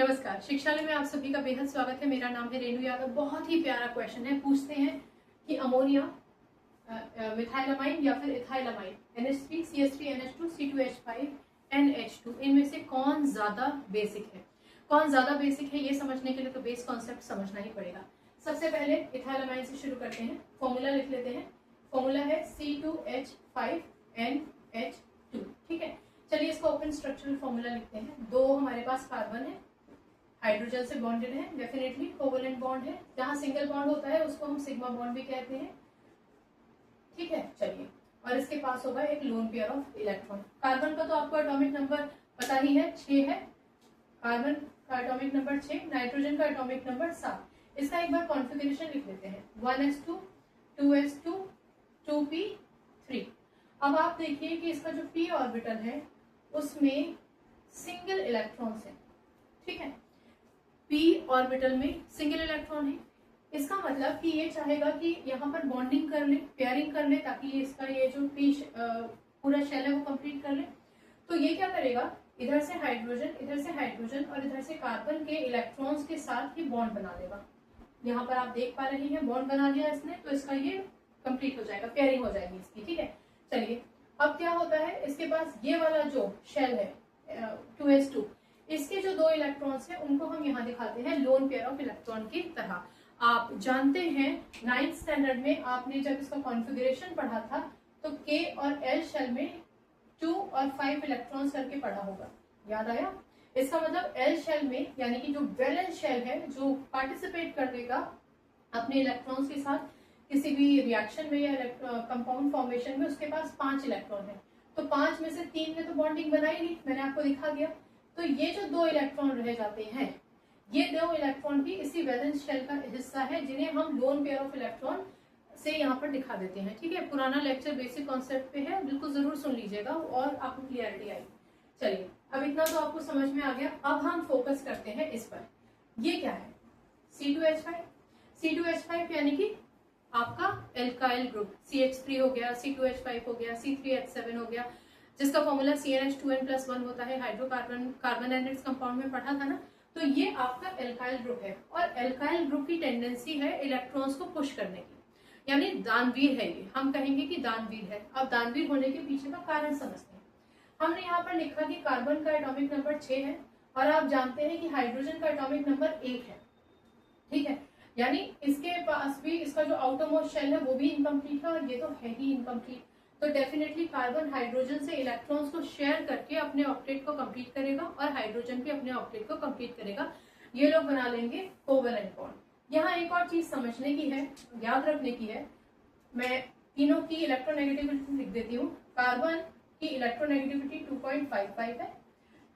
नमस्कार। शिक्षालय में आप सभी का बेहद स्वागत है। मेरा नाम है रेणु यादव। बहुत ही प्यारा क्वेश्चन है। पूछते हैं कि अमोनिया, मिथाइलामाइन या फिर इथाइलामाइन, NH3 CH3 NH2 C2H5 NH2, इनमें से कौन ज्यादा बेसिक है? कौन ज्यादा बेसिक है ये समझने के लिए तो बेस कॉन्सेप्ट समझना ही पड़ेगा। सबसे पहले इथाइलामाइन से शुरू करते हैं। फॉर्मूला लिख लेते हैं। फॉर्मूला है C2H5NH2। ठीक है, चलिए इसका ओपन स्ट्रक्चरल फॉर्मूला लिखते हैं। दो हमारे पास कार्बन है, हाइड्रोजन से बॉन्डेड है, डेफिनेटली कोवेलेंट बॉन्ड है। जहां सिंगल बॉन्ड होता है उसको हम सिग्मा बॉन्ड भी कहते हैं। ठीक है, चलिए, और इसके पास होगा एक lone pair of electron. Carbon का तो आपको एटॉमिक नंबर पता ही है, 6 है। कार्बन का एटॉमिक नंबर 6, नाइट्रोजन का एटॉमिक नंबर 7। इसका एक बार कॉन्फ़िगरेशन लिख लेते हैं। 1s2 2s2 2p3। अब आप देखिए कि इसका जो p ऑर्बिटल है उसमें सिंगल इलेक्ट्रॉन्स है। ठीक है, p ऑर्बिटल में सिंगल इलेक्ट्रॉन है। इसका मतलब कि ये चाहेगा कि यहाँ पर बॉन्डिंग कर ले, पेयरिंग कर ले, ताकि इसका ये जो p पूरा शेल है वो कंप्लीट कर ले। तो ये क्या करेगा, इधर से हाइड्रोजन और इधर से कार्बन के इलेक्ट्रॉन्स के साथ ही बॉन्ड बना लेगा। यहाँ पर आप देख पा रहे हैं बॉन्ड बना लिया इसने, तो इसका ये कंप्लीट हो जाएगा, पेयरिंग हो जाएगी इसकी। ठीक है, चलिए अब क्या होता है, इसके पास ये वाला जो शेल है 2s2, इसके जो 2 इलेक्ट्रॉन्स हैं उनको हम यहाँ दिखाते हैं लोन पेयर ऑफ इलेक्ट्रॉन की तरह। आप जानते हैं 9th स्टैंडर्ड में आपने जब इसका कॉन्फ़िगरेशन पढ़ा था तो K और L शेल में 2 और 5 इलेक्ट्रॉन्स करके पढ़ा होगा, याद आया? इसका मतलब L शेल में, यानी कि जो वैलेंस शेल है, जो पार्टिसिपेट कर देगा अपने इलेक्ट्रॉन्स के साथ किसी भी रिएक्शन में या कंपाउंड फॉर्मेशन में, उसके पास 5 इलेक्ट्रॉन है। तो 5 में से 3 ने तो बॉन्डिंग बनाई नहीं, मैंने आपको दिखा दिया। तो ये जो 2 इलेक्ट्रॉन रह जाते हैं, ये 2 इलेक्ट्रॉन भी इसी वैलेंस शेल का हिस्सा है, जिन्हें हम लोन पेयर ऑफ इलेक्ट्रॉन से यहाँ पर दिखा देते हैं। ठीक है, पुराना लेक्चर बेसिक कॉन्सेप्ट पे है, बिल्कुल जरूर सुन लीजिएगा और आपको क्लियरिटी आएगी। चलिए, अब इतना तो आपको समझ में आ गया। अब हम फोकस करते हैं इस पर। ये क्या है? C2H5। C2H5 यानी कि आपका एल्काइल ग्रुप। CH3 हो गया, C2H5 हो गया, C3H7 हो गया, जिसका फॉर्मूला CnH2n+1 होता है। हाइड्रोकार्बन कार्बन एंड कंपाउंड में पढ़ा था ना। तो ये आपका एल्काइल ग्रुप है, और एल्काइल ग्रुप की टेंडेंसी है इलेक्ट्रॉन्स को पुश करने की, यानी दानवीर है। ये हम कहेंगे कि दानवीर है। अब दानवीर होने के पीछे का कारण समझते हैं। हमने यहाँ पर लिखा कि कार्बन का एटॉमिक नंबर 6 है, और आप जानते हैं कि हाइड्रोजन का एटॉमिक नंबर 1 है। ठीक है, यानी इसके पास भी इसका जो आउटर मोस्ट शेल है वो भी इनकम्प्लीट है, और ये तो है ही इनकम्प्लीट। तो डेफिनेटली कार्बन हाइड्रोजन से इलेक्ट्रॉन्स को शेयर करके अपने ऑक्टेट को कंप्लीट करेगा, और हाइड्रोजन भी अपने ऑक्टेट को कंप्लीट करेगा। ये लोग बना लेंगे कोवेलेंट बॉन्ड। यहाँ एक और चीज समझने की है, याद रखने की है। मैं तीनों की इलेक्ट्रोनेगेटिविटी लिख देती हूँ। कार्बन की इलेक्ट्रोनेगेटिविटी 2.55 है,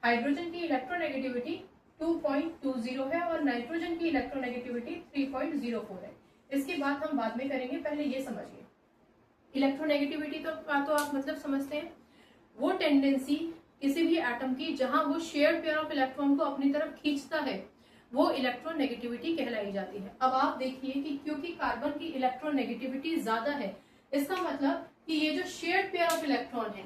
हाइड्रोजन की इलेक्ट्रोनेगेटिविटी 2.20 है, और नाइट्रोजन की इलेक्ट्रोनेगेटिविटी 3.04 है। इसकी बात हम बाद में करेंगे, पहले ये समझिए। इलेक्ट्रोनेगेटिविटी तो आप मतलब समझते हैं, वो टेंडेंसी किसी भी एटम की जहां वो शेयर पेयर ऑफ इलेक्ट्रॉन को अपनी तरफ खींचता है, वो इलेक्ट्रोनेगेटिविटी कहलाई जाती है। अब आप देखिए कि क्योंकि कार्बन की इलेक्ट्रोनेगेटिविटी ज्यादा है, इसका मतलब कि ये जो शेयर पेयर ऑफ इलेक्ट्रॉन है,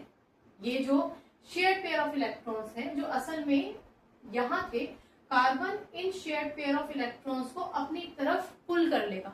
ये जो शेयर पेयर ऑफ इलेक्ट्रॉन्स हैं, जो असल में यहाँ थे, carbon in share pair of electrons को अपनी तरफ पुल कर लेगा,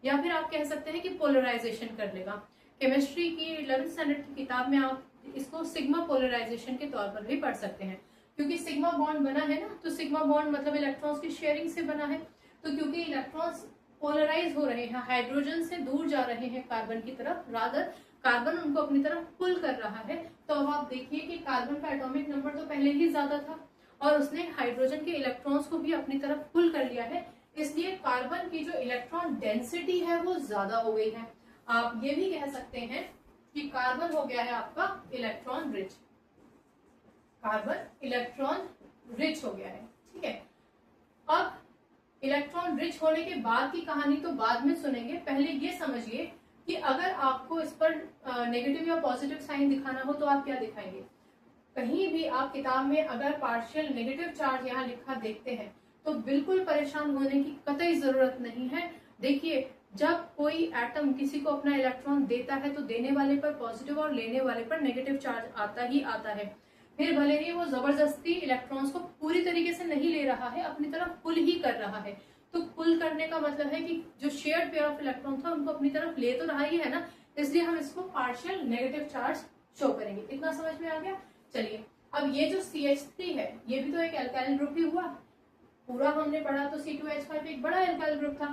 या फिर आप कह सकते हैं कि पोलराइजेशन कर लेगा। केमिस्ट्री की 11th स्टैंडर्ड की किताब में आप इसको सिग्मा पोलराइजेशन के तौर पर भी पढ़ सकते हैं, क्योंकि सिग्मा बॉन्ड बना है ना, तो सिग्मा बॉन्ड मतलब इलेक्ट्रॉन्स की शेयरिंग से बना है। तो क्योंकि इलेक्ट्रॉन्स पोलराइज हो रहे हैं, हाइड्रोजन से दूर जा रहे हैं कार्बन की तरफ, रादर कार्बन उनको अपनी तरफ पुल कर रहा है। तो अब आप देखिए कि कार्बन का एटॉमिक नंबर तो पहले ही ज्यादा था, और उसने हाइड्रोजन के इलेक्ट्रॉन्स को भी अपनी तरफ पुल कर लिया है, इसलिए कार्बन की जो इलेक्ट्रॉन डेंसिटी है वो ज्यादा हो गई है। आप ये भी कह सकते हैं कि कार्बन हो गया है आपका electron rich. Carbon electron rich हो गया है। ठीक है, अब इलेक्ट्रॉन रिच होने के बाद की कहानी तो बाद में सुनेंगे। पहले ये समझिए कि अगर आपको इस पर नेगेटिव या पॉजिटिव साइन दिखाना हो तो आप क्या दिखाएंगे? कहीं भी आप किताब में अगर पार्शियल नेगेटिव चार्ज यहाँ लिखा देखते हैं तो बिल्कुल परेशान होने की कतई जरूरत नहीं है। देखिए, जब कोई एटम किसी को अपना इलेक्ट्रॉन देता है तो देने वाले पर पॉजिटिव और लेने वाले पर नेगेटिव चार्ज आता ही आता है। फिर भले ही वो जबरदस्ती इलेक्ट्रॉन्स को पूरी तरीके से नहीं ले रहा है, अपनी तरफ पुल ही कर रहा है। तो पुल करने का मतलब है कि जो शेयर्ड पेयर ऑफ इलेक्ट्रॉन था उनको अपनी तरफ ले तो रहा ही है ना, इसलिए हम इसको पार्शियल नेगेटिव चार्ज शो करेंगे। इतना समझ में आ गया? चलिए, अब ये जो CH3 है ये भी तो एक एल्काइल ग्रुप ही हुआ। पूरा हमने पढ़ा तो C2H5 एक बड़ा एल्काइल ग्रुप था,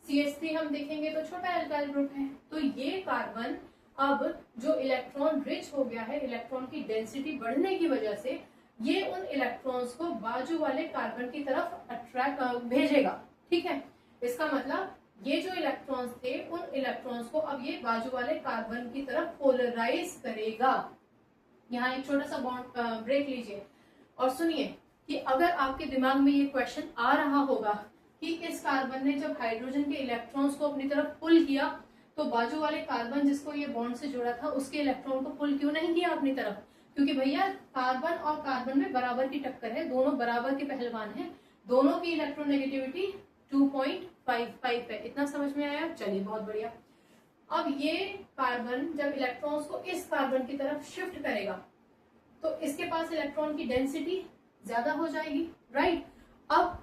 CH3 हम देखेंगे तो छोटा एल्काइल ग्रुप है। तो ये कार्बन अब जो इलेक्ट्रॉन रिच हो गया है, इलेक्ट्रॉन की डेंसिटी बढ़ने की वजह से ये उन इलेक्ट्रॉन्स को बाजू वाले कार्बन की तरफ अट्रैक्ट भेजेगा। ठीक है, इसका मतलब ये जो इलेक्ट्रॉन्स थे उन इलेक्ट्रॉन्स को अब ये बाजू वाले कार्बन की तरफ पोलराइज करेगा। यहाँ एक छोटा सा बॉन्ड ब्रेक लीजिए और सुनिए कि अगर आपके दिमाग में ये क्वेश्चन आ रहा होगा कि इस कार्बन ने जब हाइड्रोजन के इलेक्ट्रॉन्स को अपनी तरफ पुल किया तो बाजू वाले कार्बन जिसको ये बॉन्ड से जुड़ा था उसके इलेक्ट्रॉन को पुल क्यों नहीं किया अपनी तरफ? क्योंकि भैया कार्बन और कार्बन में बराबर की टक्कर है, दोनों बराबर के पहलवान हैं, दोनों की इलेक्ट्रोनेगेटिविटी 2.55 है। इतना समझ में आया? चलिए, बहुत बढ़िया। अब ये कार्बन जब इलेक्ट्रॉन्स को इस कार्बन की तरफ शिफ्ट करेगा तो इसके पास इलेक्ट्रॉन की डेंसिटी ज्यादा हो जाएगी, राइट? अब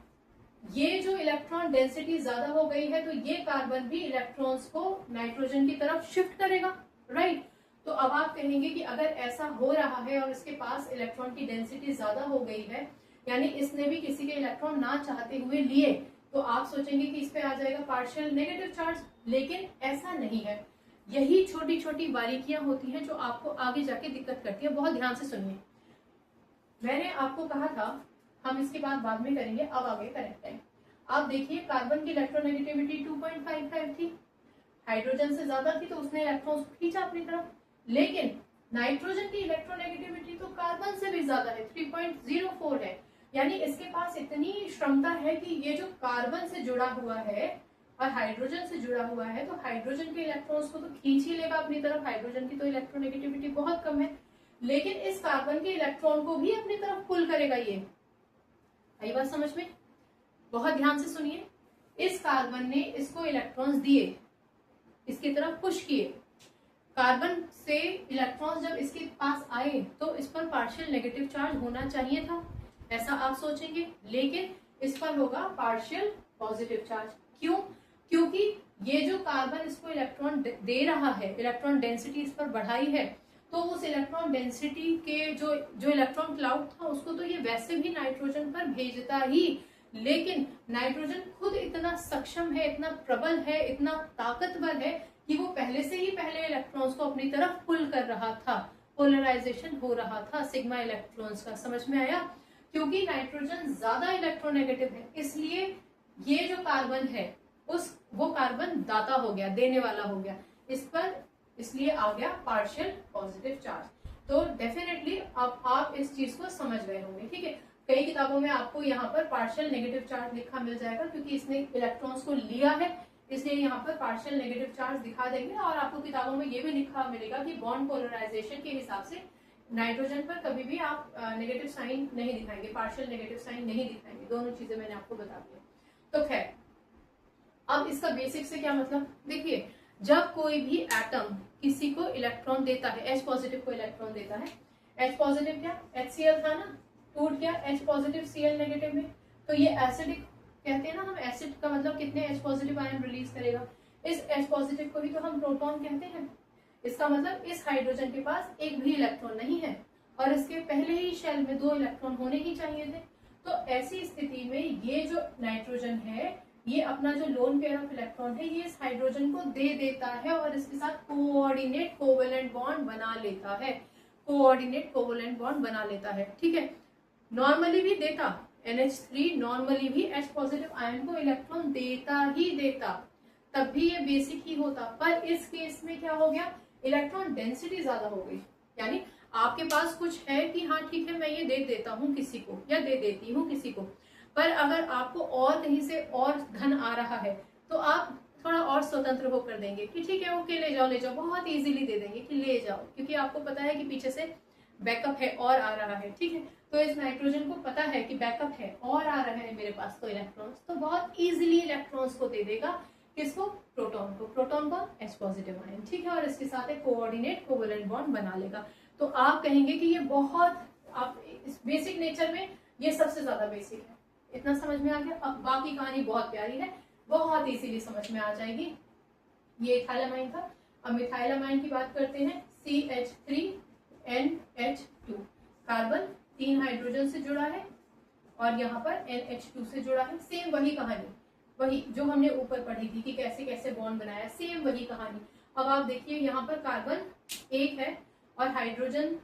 ये जो इलेक्ट्रॉन डेंसिटी ज्यादा हो गई है तो ये कार्बन भी इलेक्ट्रॉन्स को नाइट्रोजन की तरफ शिफ्ट करेगा, राइट? तो अब आप कहेंगे कि अगर ऐसा हो रहा है और इसके पास इलेक्ट्रॉन की डेंसिटी ज्यादा हो गई है, यानी इसने भी किसी के इलेक्ट्रॉन ना चाहते हुए लिए, तो आप सोचेंगे कि इस पे आ जाएगा पार्शियल नेगेटिव चार्ज, लेकिन ऐसा नहीं है। यही छोटी छोटी बारीकियां होती हैं जो आपको आगे जाके दिक्कत करती है। बहुत ध्यान से सुनिए, मैंने आपको कहा था हम इसके बाद में करेंगे, अब आगे करेक्ट है। आप देखिए, कार्बन की इलेक्ट्रोनेगेटिविटी 2.55 थी, हाइड्रोजन से ज्यादा थी तो उसने इलेक्ट्रॉन्स को खींचा अपनी तरफ, लेकिन नाइट्रोजन की इलेक्ट्रोनेगेटिविटी तो कार्बन से भी ज्यादा है, 3.04 है। यानी इसके पास इतनी क्षमता है कि ये जो कार्बन से जुड़ा हुआ है और हाइड्रोजन से जुड़ा हुआ है तो हाइड्रोजन के इलेक्ट्रॉन्स को तो खींच ही लेगा अपनी तरफ, हाइड्रोजन की तो इलेक्ट्रोनेगेटिविटी बहुत कम है, लेकिन इस कार्बन के इलेक्ट्रॉन को भी अपनी तरफ पुल करेगा। ये आई बात समझ में? बहुत ध्यान से सुनिए, इस कार्बन ने इसको इलेक्ट्रॉन्स दिए, इसकी तरफ पुश किए, कार्बन से इलेक्ट्रॉन्स जब इसके पास आए तो इस पर पार्शियल नेगेटिव चार्ज होना चाहिए था, ऐसा आप सोचेंगे, लेकिन इस पर होगा पार्शियल पॉजिटिव चार्ज। क्यों? क्योंकि ये जो कार्बन इसको इलेक्ट्रॉन दे रहा है, इलेक्ट्रॉन डेंसिटी इस पर बढ़ाई है, तो उस इलेक्ट्रॉन डेंसिटी के जो इलेक्ट्रॉन क्लाउड था उसको तो ये वैसे भी नाइट्रोजन पर भेजता ही, लेकिन नाइट्रोजन खुद इतना सक्षम है, इतना प्रबल है, इतना ताकतवर है कि वो पहले से ही पहले इलेक्ट्रॉन्स को अपनी तरफ पुल कर रहा था, पोलराइजेशन हो रहा था सिग्मा इलेक्ट्रॉन्स का। समझ में आया? क्योंकि नाइट्रोजन ज्यादा इलेक्ट्रोनेगेटिव है, इसलिए ये जो कार्बन है वो कार्बन दाता हो गया, देने वाला हो गया, इस पर इसलिए आ गया पार्शियल पॉजिटिव चार्ज। तो डेफिनेटली अब आप इस चीज को समझ गए होंगे, ठीक है? कई किताबों में आपको यहाँ पर पार्शियल नेगेटिव चार्ज लिखा मिल जाएगा, क्योंकि इसने इलेक्ट्रॉन्स को लिया है, इसलिए यहाँ पर पार्शियल नेगेटिव चार्ज दिखा देंगे। और आपको किताबों में ये भी लिखा मिलेगा कि बॉन्ड पोलराइजेशन के हिसाब से नाइट्रोजन पर कभी भी आप नेगेटिव साइन नहीं दिखाएंगे, पार्शियल नेगेटिव साइन नहीं दिखाएंगे। दोनों चीजें मैंने आपको बता दिया। तो खैर, अब इसका बेसिक से क्या मतलब, देखिए, जब कोई भी एटम किसी को इलेक्ट्रॉन देता है, H पॉजिटिव को इलेक्ट्रॉन देता है, H पॉजिटिव क्या HCl था ना, टूट गया H पॉजिटिव Cl नेगेटिव में, तो ये एसिडिक कहते हैं ना हम, एसिड का मतलब कितने H पॉजिटिव आयन रिलीज करेगा, इस H पॉजिटिव को ही तो हम प्रोटॉन कहते हैं। इसका मतलब इस हाइड्रोजन के पास एक भी इलेक्ट्रॉन नहीं है और इसके पहले ही शेल में 2 इलेक्ट्रॉन होने ही चाहिए थे। तो ऐसी स्थिति में ये जो नाइट्रोजन है, ये अपना जो लोन पेयर ऑफ इलेक्ट्रॉन है ये इस हाइड्रोजन को दे देता है और इसके साथ कोऑर्डिनेट कोवेलेंट बॉन्ड बना लेता है, कोऑर्डिनेट कोवेलेंट बॉन्ड बना लेता है, ठीक है? नॉर्मली भी देता, NH3 नॉर्मली भी H पॉजिटिव आयन को इलेक्ट्रॉन देता ही देता, तब भी ये बेसिक ही होता। पर इस केस में क्या हो गया, इलेक्ट्रॉन डेंसिटी ज्यादा हो गई। यानी आपके पास कुछ है कि हाँ ठीक है मैं ये दे देता हूँ किसी को या दे देती हूँ किसी को, पर अगर आपको और कहीं से और धन आ रहा है तो आप थोड़ा और स्वतंत्र होकर देंगे कि ठीक है ओके ले जाओ, बहुत इजीली दे देंगे कि ले जाओ, क्योंकि आपको पता है कि पीछे से बैकअप है और आ रहा है, ठीक है? तो इस नाइट्रोजन को पता है कि बैकअप है और आ रहे हैं मेरे पास तो इलेक्ट्रॉन्स, तो बहुत इजीली इलेक्ट्रॉन्स को दे देगा, किसको? प्रोटॉन को। प्रोटॉन का H पॉजिटिव आयन, ठीक है? और इसके साथ एक कोऑर्डिनेट कोवेलेंट बॉन्ड बना लेगा। तो आप कहेंगे कि ये बहुत आप इस बेसिक नेचर में ये सबसे ज्यादा बेसिक है। इतना समझ में आ गया। अब बाकी कहानी बहुत प्यारी है, बहुत इजीली समझ में आ जाएगी। ये इथाइलामाइन था। अब मिथाइलामाइन की बात करते हैं। CH3NH2 कार्बन 3 हाइड्रोजन से जुड़ा है और यहाँ पर NH2 से जुड़ा है। सेम वही कहानी, वही जो हमने ऊपर पढ़ी थी कि कैसे कैसे बॉन्ड बनाया, सेम वही कहानी। अब आप देखिए यहाँ पर कार्बन एक है और हाइड्रोजन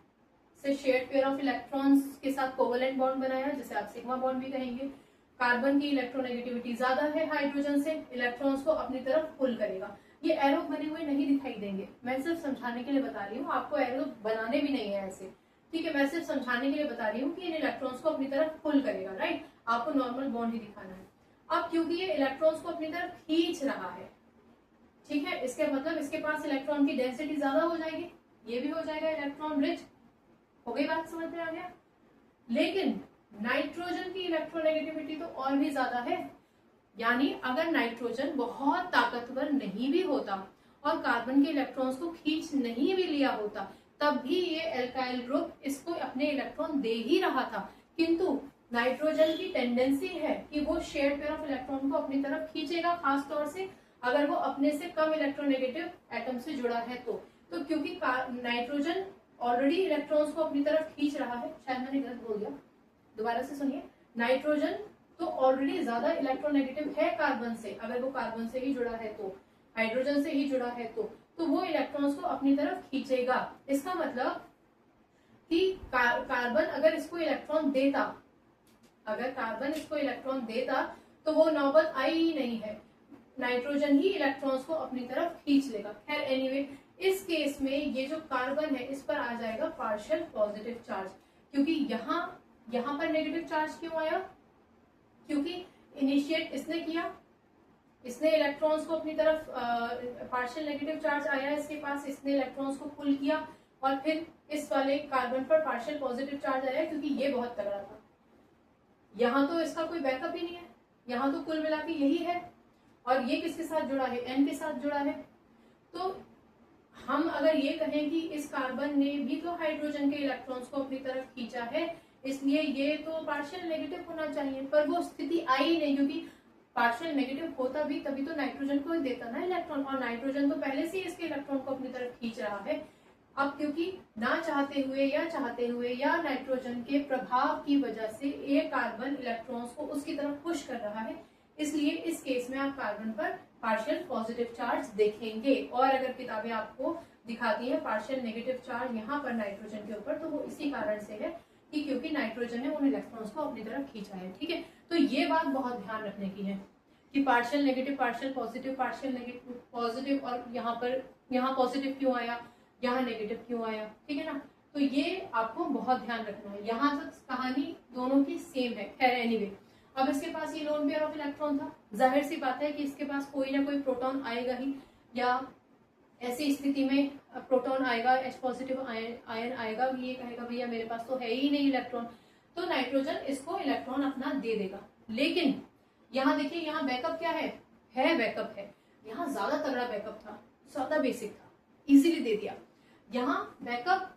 से शेयर्ड पेयर ऑफ इलेक्ट्रॉन्स के साथ कोवेलेंट बॉन्ड बनाया, जिसे आप सिग्मा बॉन्ड भी कहेंगे। कार्बन की इलेक्ट्रोनेगेटिविटी ज्यादा है हाइड्रोजन से, इलेक्ट्रॉन्स को अपनी तरफ पुल करेगा। ये एरो बने हुए नहीं दिखाई देंगे, मैं सिर्फ समझाने के लिए बता रही हूँ, आपको एरो बनाने भी नहीं है ऐसे, ठीक है। मैं सिर्फ समझाने के लिए बता रही हूँ कि इन इलेक्ट्रॉन्स को अपनी तरफ पुल करेगा, राइट। आपको नॉर्मल बॉन्ड ही दिखाना है। अब क्योंकि ये इलेक्ट्रॉन्स को अपनी तरफ खींच रहा है, ठीक है, इसके मतलब इसके पास इलेक्ट्रॉन की डेंसिटी ज्यादा हो जाएगी, ये भी हो जाएगा इलेक्ट्रॉन रिच। हो गई बात, समझ में आ गया। लेकिन नाइट्रोजन की इलेक्ट्रोनेगेटिविटी तो और भी ज्यादा है। यानी अगर नाइट्रोजन बहुत ताकतवर नहीं भी होता और कार्बन के इलेक्ट्रॉन्स को खींच नहीं भी लिया होता, तब भी ये एल्काइल ग्रुप इसको अपने इलेक्ट्रॉन दे ही रहा था। किंतु नाइट्रोजन की टेंडेंसी है कि वो शेयर्ड पेयर ऑफ इलेक्ट्रॉन को अपनी तरफ खींचेगा, खास तौर से अगर वो अपने से कम इलेक्ट्रोनेगेटिव एटम से जुड़ा है तो क्योंकि नाइट्रोजन ऑलरेडी इलेक्ट्रॉन्स को अपनी तरफ खींच रहा है, शायद मैंने गलत बोल दिया, दोबारा से सुनिए। नाइट्रोजन तो ऑलरेडी ज्यादा इलेक्ट्रोनेगेटिव है कार्बन से, अगर वो कार्बन से ही जुड़ा है तो, हाइड्रोजन से ही जुड़ा है तो वो इलेक्ट्रॉन्स को अपनी तरफ खींचेगा। इसका मतलब कि कार्बन अगर इसको इलेक्ट्रॉन देता, अगर कार्बन इसको इलेक्ट्रॉन देता तो वो नौबत आई ही नहीं है, नाइट्रोजन ही इलेक्ट्रॉन्स को अपनी तरफ खींच लेगा। खैर एनीवे, इस केस में ये जो कार्बन है इस पर आ जाएगा पार्शियल पॉजिटिव चार्ज, क्योंकि यहाँ पर नेगेटिव चार्ज क्यों आया, क्योंकि इनिशिएट इसने किया, इसने इलेक्ट्रॉन्स को अपनी तरफ, पार्शियल नेगेटिव चार्ज आया इसके पास, इसने इलेक्ट्रॉन्स को पुल किया और फिर इस वाले कार्बन पर पार्शियल पॉजिटिव चार्ज आया क्योंकि ये बहुत तगड़ा था। यहाँ तो इसका कोई बैकअप ही नहीं है, यहाँ तो कुल मिला के यही है और ये किसके साथ जुड़ा है, N के साथ जुड़ा है। तो हम अगर ये कहें कि इस कार्बन ने भी तो हाइड्रोजन के इलेक्ट्रॉन्स को अपनी तरफ खींचा है, इसलिए ये तो पार्शियल नेगेटिव होना चाहिए, पर वो स्थिति आई नहीं, क्योंकि पार्शियल नेगेटिव होता भी तभी तो नाइट्रोजन को देता ना इलेक्ट्रॉन, और नाइट्रोजन तो पहले से इसके इलेक्ट्रॉन को अपनी तरफ खींच रहा है। अब क्योंकि ना चाहते हुए या नाइट्रोजन के प्रभाव की वजह से ये कार्बन इलेक्ट्रॉन्स को उसकी तरफ पुश कर रहा है, इसलिए इस केस में आप कार्बन पर पार्शियल पॉजिटिव चार्ज देखेंगे। और अगर किताबें आपको दिखाती है पार्शियल नेगेटिव चार्ज यहाँ पर नाइट्रोजन के ऊपर, तो वो इसी कारण से है कि क्योंकि नाइट्रोजन ने उन इलेक्ट्रॉन्स को अपनी तरफ खींचा है, ठीक है। तो ये बात बहुत ध्यान रखने की है कि partial negative, partial positive, positive, और यहाँ पॉजिटिव क्यों आया, यहाँ नेगेटिव क्यों आया, ठीक है ना। तो ये आपको बहुत ध्यान रखना है। यहाँ तक कहानी दोनों की सेम है। खैर एनीवे, अब इसके पास ये लोन पेयर ऑफ इलेक्ट्रॉन था, जाहिर सी बात है कि इसके पास कोई ना कोई प्रोटॉन आएगा ही, या ऐसी स्थिति में प्रोटॉन आएगा, H पॉजिटिव आयन आएगा, ये कहेगा भैया मेरे पास तो है ही नहीं इलेक्ट्रॉन, तो नाइट्रोजन इसको इलेक्ट्रॉन अपना दे देगा। लेकिन यहाँ देखिए, यहाँ बैकअप क्या है बैकअप है, यहाँ ज्यादा तगड़ा बैकअप था, ज्यादा बेसिक था, इजीली दे दिया। यहाँ बैकअप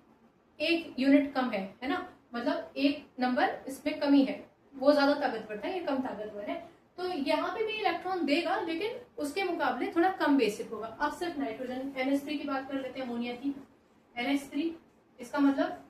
एक यूनिट कम है ना, मतलब एक नंबर इसमें कमी है, वो ज्यादा ताकतवर था, ये कम ताकतवर है, तो यहाँ पे भी इलेक्ट्रॉन देगा लेकिन उसके मुकाबले थोड़ा कम बेसिक होगा। अब सिर्फ नाइट्रोजन NH3 की बात कर लेते हैं, अमोनिया की NH3, इसका मतलब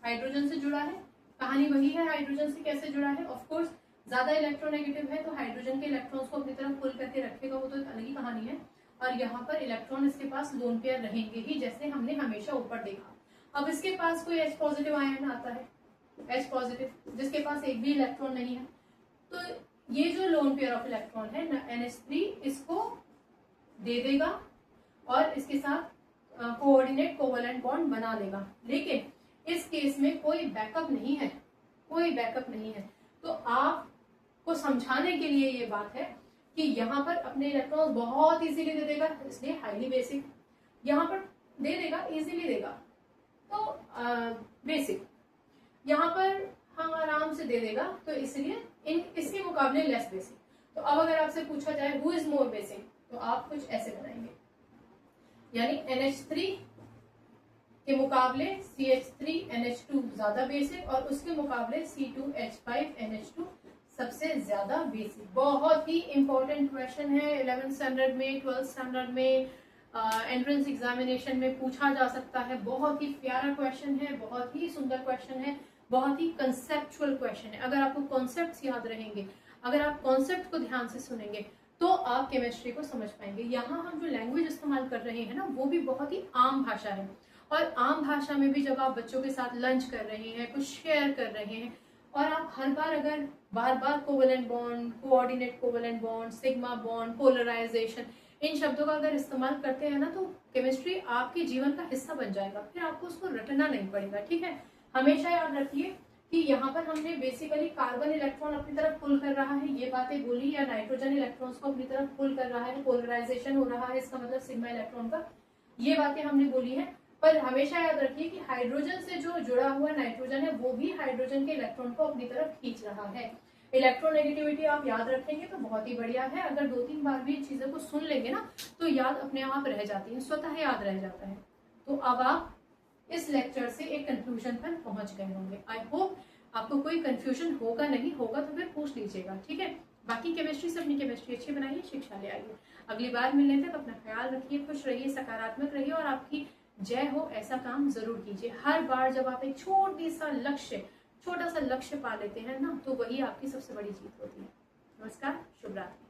हाइड्रोजन से जुड़ा है, कहानी वही है, हाइड्रोजन से कैसे जुड़ा है, ऑफ कोर्स ज्यादा इलेक्ट्रोनेगेटिव है तो हाइड्रोजन के इलेक्ट्रॉन्स को अपनी तरफ पुल करके रखेगा, वो तो एक अलग ही कहानी है। और यहाँ पर इलेक्ट्रॉन इसके पास लोन पेयर रहेंगे ही, जैसे हमने हमेशा ऊपर देखा। अब इसके पास कोई H पॉजिटिव आयन आता है, H पॉजिटिव, जिसके पास एक भी इलेक्ट्रॉन नहीं है, तो ये जो लोन पेयर ऑफ इलेक्ट्रॉन है NH3 इसको दे देगा और इसके साथ कोऑर्डिनेट कोवेलेंट बॉन्ड बना लेगा। लेकिन इस केस में कोई बैकअप नहीं है, कोई बैकअप नहीं है। तो आपको समझाने के लिए ये बात है कि यहाँ पर अपने इलेक्ट्रॉन बहुत इजीली दे देगा, इसलिए हाईली बेसिक, यहाँ पर दे देगा, इजीली देगा, तो बेसिक, यहाँ पर हम आराम से दे देगा, तो इसलिए इसके मुकाबले लेस बेसिक। तो अब अगर आपसे पूछा जाए हु इज मोर बेसिक, तो आप कुछ ऐसे बनाएंगे, यानी NH3 के मुकाबले CH3NH2 ज्यादा बेसिक और उसके मुकाबले C2H5NH2 सबसे ज्यादा बेसिक। बहुत ही इंपॉर्टेंट क्वेश्चन है, 11th स्टैंडर्ड में, 12th स्टैंडर्ड में, एंट्रेंस एग्जामिनेशन में पूछा जा सकता है। बहुत ही प्यारा क्वेश्चन है, बहुत ही सुंदर क्वेश्चन है, बहुत ही कंसेप्चुअल क्वेश्चन है। अगर आपको कॉन्सेप्ट्स याद रहेंगे, अगर आप कॉन्सेप्ट को ध्यान से सुनेंगे तो आप केमिस्ट्री को समझ पाएंगे। यहाँ हम जो लैंग्वेज इस्तेमाल कर रहे हैं ना, वो भी बहुत ही आम भाषा है। और आम भाषा में भी जब आप बच्चों के साथ लंच कर रहे हैं, कुछ शेयर कर रहे हैं, और आप हर बार अगर बार बार covalent bond, coordinate covalent bond, sigma bond, polarization, इन शब्दों का अगर इस्तेमाल करते हैं ना, तो केमिस्ट्री आपके जीवन का हिस्सा बन जाएगा। फिर आपको उसको रटना नहीं पड़ेगा। ठीक है, हमेशा याद रखिए कि यहाँ पर हमने बेसिकली कार्बन इलेक्ट्रॉन अपनी तरफ पुल कर रहा है, ये बातें बोली, या नाइट्रोजन इलेक्ट्रॉन्स को अपनी तरफ पुल कर रहा है, पोलराइजेशन हो रहा है, इसका मतलब सिग्मा इलेक्ट्रॉन का, ये बातें हमने बोली है। पर हमेशा याद रखिए कि हाइड्रोजन से जो जुड़ा हुआ नाइट्रोजन है, वो भी हाइड्रोजन के इलेक्ट्रॉन को अपनी तरफ खींच रहा है। इलेक्ट्रोनेगेटिविटी आप याद रखेंगे तो बहुत ही बढ़िया है। अगर 2-3 बार भी चीजों को सुन लेंगे ना, तो याद अपने आप रह जाती है, स्वतः याद रह जाता है। तो अब आप इस लेक्चर से एक कंक्लूजन पर पहुंच गए होंगे। आई होप आपको कोई कंफ्यूजन होगा, नहीं होगा तो फिर पूछ लीजिएगा। ठीक है, बाकी केमिस्ट्री से अपनी केमिस्ट्री अच्छी बनाइए, शिक्षा ले आइए। अगली बार मिलने तक अपना ख्याल रखिए, खुश रहिए, सकारात्मक रहिए, और आपकी जय हो ऐसा काम जरूर कीजिए। हर बार जब आप एक छोटा सा लक्ष्य पा लेते हैं ना, तो वही आपकी सबसे बड़ी जीत होती है। नमस्कार, शुभ रात्रि।